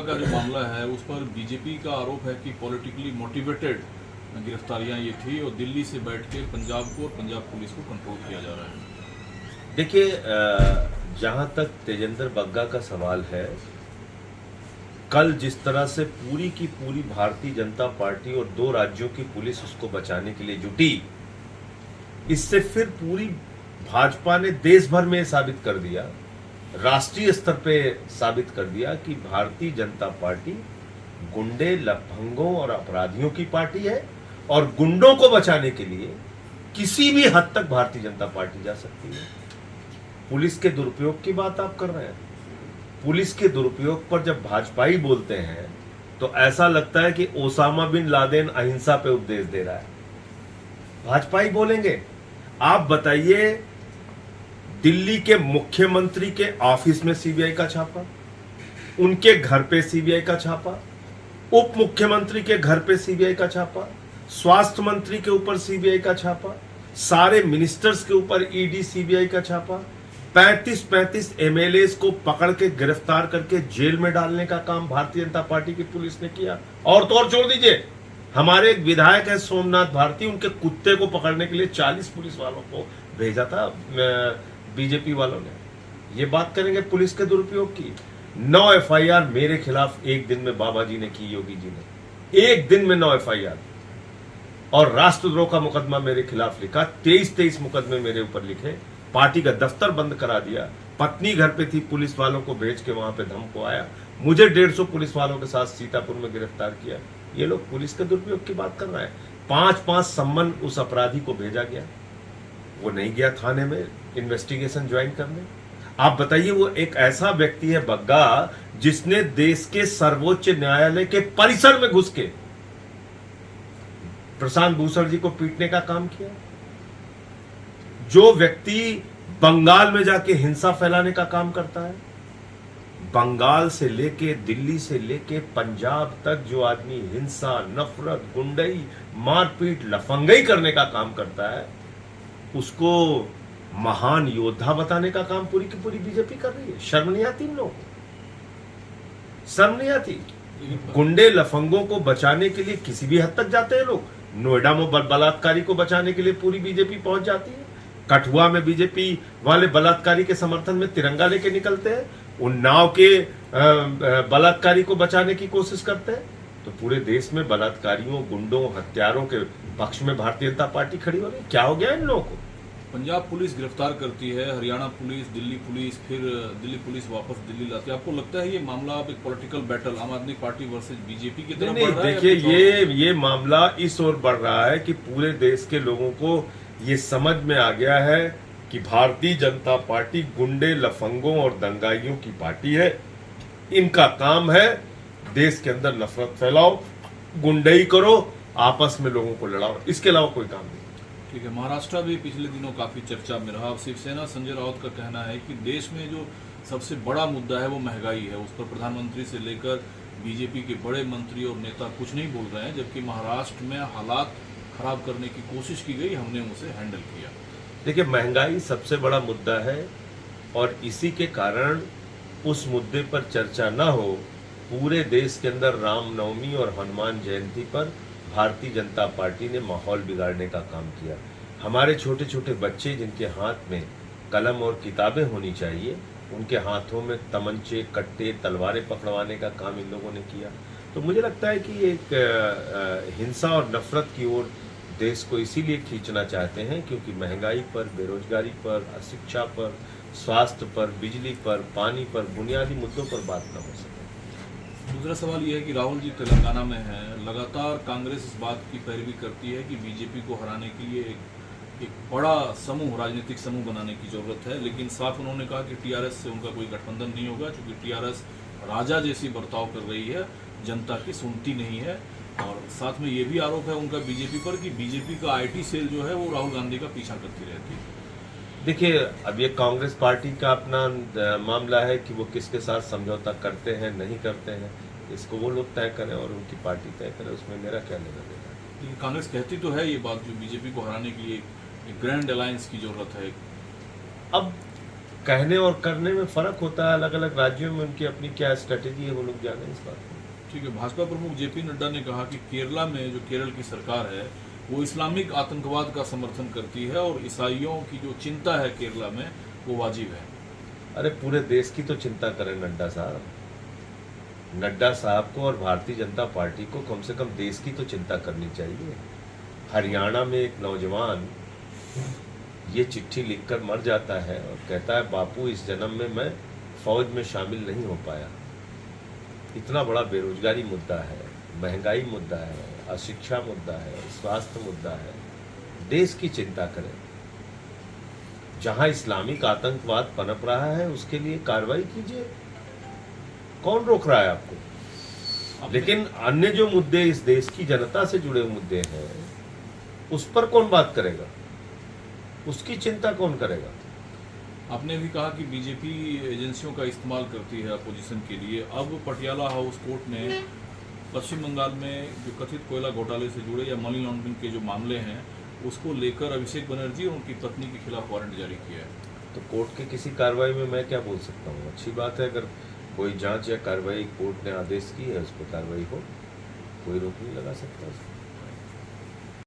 का जो मामला है उस पर बीजेपी का आरोप है कि पॉलिटिकली मोटिवेटेड गिरफ्तारियां ये थी और दिल्ली से बैठ के पंजाब को और पंजाब पुलिस को कंट्रोल किया जा रहा है। देखिए, जहां तक तेजेंद्र बग्गा का सवाल है, कल जिस तरह से पूरी की पूरी भारतीय जनता पार्टी और 2 राज्यों की पुलिस उसको बचाने के लिए जुटी, इससे फिर पूरी भाजपा ने देश भर में साबित कर दिया, राष्ट्रीय स्तर पे साबित कर दिया कि भारतीय जनता पार्टी गुंडे, लफंगों और अपराधियों की पार्टी है और गुंडों को बचाने के लिए किसी भी हद तक भारतीय जनता पार्टी जा सकती है। पुलिस के दुरुपयोग की बात आप कर रहे हैं। पुलिस के दुरुपयोग पर जब भाजपाई बोलते हैं तो ऐसा लगता है कि ओसामा बिन लादेन अहिंसा पे उपदेश दे रहा है। भाजपाई बोलेंगे। आप बताइए, दिल्ली के मुख्यमंत्री के ऑफिस में सीबीआई का छापा, उनके घर पे सीबीआई का छापा, उप मुख्यमंत्री के घर पे सीबीआई का छापा, स्वास्थ्य मंत्री के ऊपर सीबीआई का छापा, सारे मिनिस्टर्स के ऊपर ईडी सीबीआई का छापा, 35 एमएलएस को पकड़ के गिरफ्तार करके जेल में डालने का काम भारतीय जनता पार्टी की पुलिस ने किया। और तो और छोड़ दीजिए, हमारे एक विधायक है सोमनाथ भारती, उनके कुत्ते को पकड़ने के लिए 40 पुलिस वालों को भेजा था बीजेपी वालों ने। ये बात करेंगे पुलिस के दुरुपयोग की। 9 एफआईआर मेरे खिलाफ एक दिन में बाबा जी ने की, योगी जी ने एक दिन में 9 एफआईआर, और राष्ट्रद्रोह का मुकदमा मेरे खिलाफ लिखा, 23 मुकदमे मेरे ऊपर लिखे, पार्टी का दफ्तर बंद करा दिया, पत्नी घर पे थी, पुलिस वालों को भेज के वहां पे धमको आया, मुझे 150 पुलिस वालों के साथ सीतापुर में गिरफ्तार किया। ये लोग पुलिस के दुरुपयोग की बात कर रहे हैं। 5 सम्मन उस अपराधी को भेजा गया, वो नहीं गया थाने में इन्वेस्टिगेशन ज्वाइन करने। आप बताइए, वो एक ऐसा व्यक्ति है बग्गा जिसने देश के सर्वोच्च न्यायालय के परिसर में घुस के प्रशांत भूषण जी को पीटने का काम किया। जो व्यक्ति बंगाल में जाके हिंसा फैलाने का काम करता है, बंगाल से लेके दिल्ली से लेके पंजाब तक जो आदमी हिंसा, नफरत, गुंडई, मारपीट, लफंगई करने का काम करता है, उसको महान योद्धा बताने का काम पूरी की पूरी बीजेपी कर रही है। शर्म नहीं आती इन लोगों को? शर्म नहीं आती? गुंडे लफंगों को बचाने के लिए किसी भी हद तक जाते हैं लोग। नोएडा में बलात्कारी को बचाने के लिए पूरी बीजेपी पहुंच जाती है। कठुआ में बीजेपी वाले बलात्कारी के समर्थन में तिरंगा लेके निकलते हैं, उन्नाव के बलात्कारी को बचाने की कोशिश करते हैं। तो पूरे देश में बलात्कारियों, गुंडों, हत्यारों के पक्ष में भारतीय जनता पार्टी खड़ी हो रही। क्या हो गया इन लोगों को? पंजाब पुलिस गिरफ्तार करती है, हरियाणा पुलिस, दिल्ली पुलिस, फिर दिल्ली पुलिस वापस दिल्ली लाती है। आपको लगता है ये मामला अब एक पॉलिटिकल बैटल आम आदमी पार्टी वर्सेज बीजेपी की तरफ बढ़ रहा है? देखिए, ये मामला इस ओर बढ़ रहा है कि पूरे देश के लोगों को ये समझ में आ गया है कि भारतीय जनता पार्टी गुंडे, लफंगों और दंगाइयों की पार्टी है। इनका काम है देश के अंदर नफरत फैलाओ, गुंडई करो, आपस में लोगों को लड़ाओ, इसके अलावा कोई काम नहीं। ठीक है, महाराष्ट्र भी पिछले दिनों काफी चर्चा में रहा। शिवसेना संजय राउत का कहना है कि देश में जो सबसे बड़ा मुद्दा है वो महंगाई है, उस पर प्रधानमंत्री से लेकर बीजेपी के बड़े मंत्री और नेता कुछ नहीं बोल रहे हैं, जबकि महाराष्ट्र में हालात खराब करने की कोशिश की गई, हमने उसे हैंडल किया। देखिए, महंगाई सबसे बड़ा मुद्दा है और इसी के कारण उस मुद्दे पर चर्चा न हो, पूरे देश के अंदर रामनवमी और हनुमान जयंती पर भारतीय जनता पार्टी ने माहौल बिगाड़ने का काम किया। हमारे छोटे छोटे बच्चे जिनके हाथ में कलम और किताबें होनी चाहिए, उनके हाथों में तमंचे, कट्टे, तलवारें पकड़वाने का काम इन लोगों ने किया। तो मुझे लगता है कि एक हिंसा और नफरत की ओर देश को इसीलिए खींचना चाहते हैं क्योंकि महंगाई पर, बेरोजगारी पर, शिक्षा पर, स्वास्थ्य पर, बिजली पर, पानी पर, बुनियादी मुद्दों पर बात न हो सके। दूसरा सवाल यह है कि राहुल जी तेलंगाना में हैं, लगातार कांग्रेस इस बात की पैरवी करती है कि बीजेपी को हराने के लिए एक बड़ा समूह, राजनीतिक समूह बनाने की जरूरत है, लेकिन साथ उन्होंने कहा कि टीआरएस से उनका कोई गठबंधन नहीं होगा क्योंकि टीआरएस राजा जैसी बर्ताव कर रही है, जनता की सुनती नहीं है। और साथ में ये भी आरोप है उनका बीजेपी पर कि बीजेपी का आईटी सेल जो है वो राहुल गांधी का पीछा करती रहती है। देखिए, अब ये कांग्रेस पार्टी का अपना मामला है कि वो किसके साथ समझौता करते हैं, नहीं करते हैं, इसको वो लोग तय करें और उनकी पार्टी तय करे, उसमें मेरा क्या लेना देना। लेकिन कांग्रेस कहती तो है ये बात, जो बीजेपी को हराने के लिए एक ग्रैंड अलायंस की जरूरत है। अब कहने और करने में फर्क होता है, अलग अलग राज्यों में उनकी अपनी क्या स्ट्रेटेजी है, वो लोग जाने इस बात में। ठीक है, भाजपा प्रमुख जेपी नड्डा ने कहा कि केरला में जो केरल की सरकार है वो इस्लामिक आतंकवाद का समर्थन करती है और ईसाइयों की जो चिंता है केरला में वो वाजिब है। अरे पूरे देश की तो चिंता करें नड्डा साहब। नड्डा साहब को और भारतीय जनता पार्टी को कम से कम देश की तो चिंता करनी चाहिए। हरियाणा में एक नौजवान ये चिट्ठी लिखकर मर जाता है और कहता है बापू इस जन्म में मैं फौज में शामिल नहीं हो पाया। इतना बड़ा बेरोजगारी मुद्दा है, महंगाई मुद्दा है, अशिक्षा मुद्दा है, स्वास्थ्य मुद्दा है। देश की चिंता करें। जहां इस्लामिक आतंकवाद पनप रहा है उसके लिए कार्रवाई कीजिए, कौन रोक रहा है आपको? लेकिन अन्य जो मुद्दे इस देश की जनता से जुड़े मुद्दे हैं उस पर कौन बात करेगा? उसकी चिंता कौन करेगा? आपने भी कहा कि बीजेपी एजेंसियों का इस्तेमाल करती है अपोजिशन के लिए। अब पटियाला हाउस कोर्ट ने पश्चिम बंगाल में जो कथित कोयला घोटाले से जुड़े या मनी लॉन्ड्रिंग के जो मामले हैं उसको लेकर अभिषेक बनर्जी और उनकी पत्नी के खिलाफ वारंट जारी किया है। तो कोर्ट की किसी कार्रवाई में मैं क्या बोल सकता हूँ? अच्छी बात है, अगर कोई जांच या कार्रवाई कोर्ट ने आदेश की है उस पर कार्रवाई हो, कोई रोक नहीं लगा सकता।